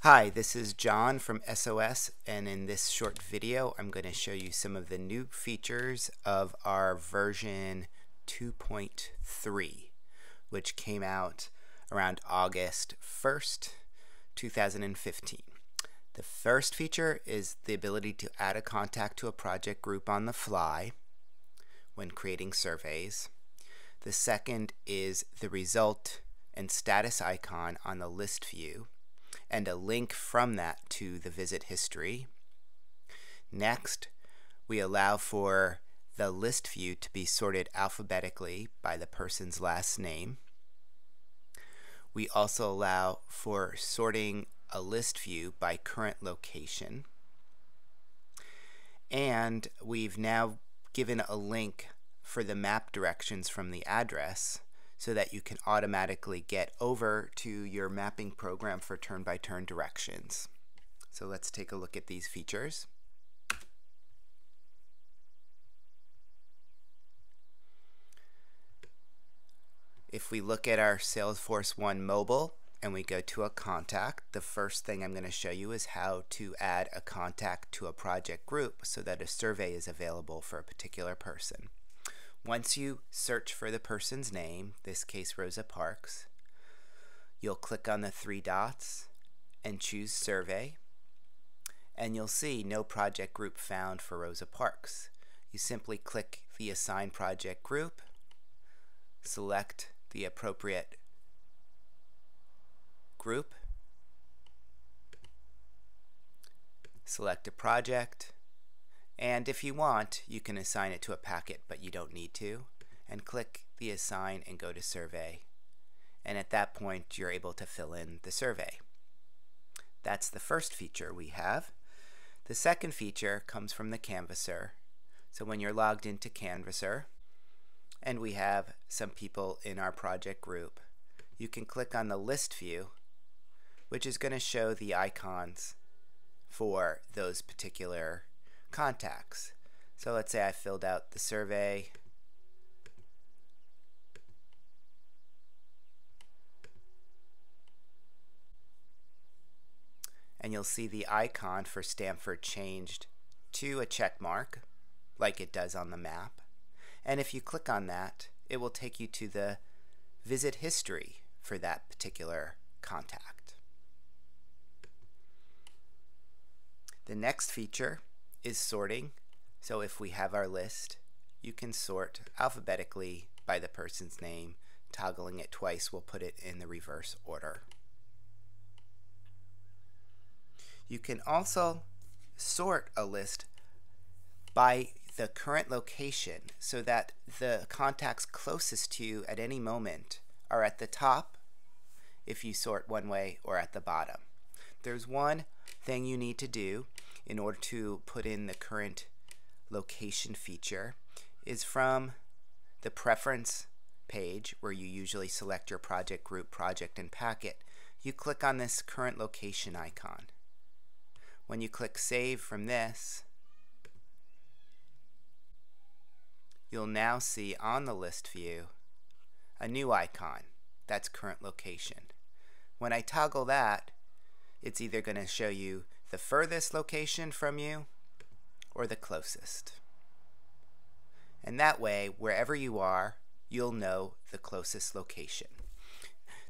Hi, this is John from SOS, and in this short video I'm going to show you some of the new features of our version 2.3, which came out around August 1st, 2015. The first feature is the ability to add a contact to a project group on the fly when creating surveys. The second is the result and status icon on the list view, and a link from that to the visit history. Next, we allow for the list view to be sorted alphabetically by the person's last name. We also allow for sorting a list view by current location. And we've now given a link for the map directions from the address, so that you can automatically get over to your mapping program for turn-by-turn directions. So let's take a look at these features. If we look at our Salesforce One mobile and we go to a contact, the first thing I'm going to show you is how to add a contact to a project group so that a survey is available for a particular person. Once you search for the person's name, this case Rosa Parks, you'll click on the three dots and choose Survey, and you'll see no project group found for Rosa Parks. You simply click the Assign Project Group, select the appropriate group, select a project, and if you want, you can assign it to a packet, but you don't need to. And click the Assign and go to Survey. And at that point, you're able to fill in the survey. That's the first feature we have. The second feature comes from the Canvasser. So when you're logged into Canvasser, and we have some people in our project group, you can click on the list view, which is going to show the icons for those particular contacts. So let's say I filled out the survey, and you'll see the icon for Stanford changed to a check mark like it does on the map. And if you click on that, it will take you to the visit history for that particular contact. The next feature is sorting. So if we have our list, you can sort alphabetically by the person's name. Toggling it twice will put it in the reverse order. You can also sort a list by the current location, so that the contacts closest to you at any moment are at the top if you sort one way, or at the bottom. There's one thing you need to do in order to put in the current location feature, is from the preference page where you usually select your project group, project, and packet. You click on this current location icon. When you click save from this, you'll now see on the list view a new icon. That's current location. When I toggle that, it's either going to show you the furthest location from you or the closest. And that way, wherever you are, you'll know the closest location.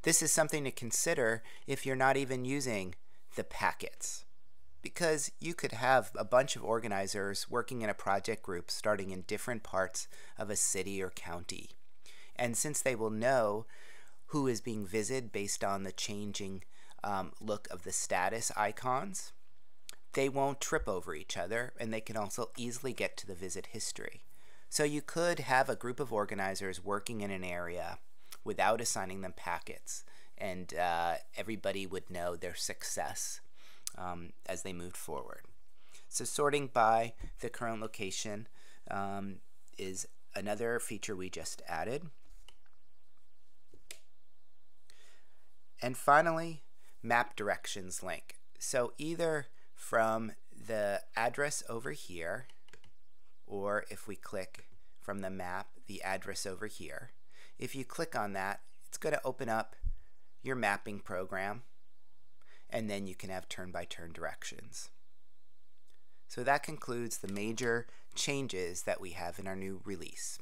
This is something to consider if you're not even using the packets, because you could have a bunch of organizers working in a project group starting in different parts of a city or county. And since they will know who is being visited based on the changing look of the status icons, they won't trip over each other, and they can also easily get to the visit history. So you could have a group of organizers working in an area without assigning them packets, and everybody would know their success as they moved forward. So sorting by the current location is another feature we just added. And finally, map directions link. So either from the address over here, or if we click from the map, the address over here, if you click on that, it's going to open up your mapping program, and then you can have turn-by-turn directions. So that concludes the major changes that we have in our new release.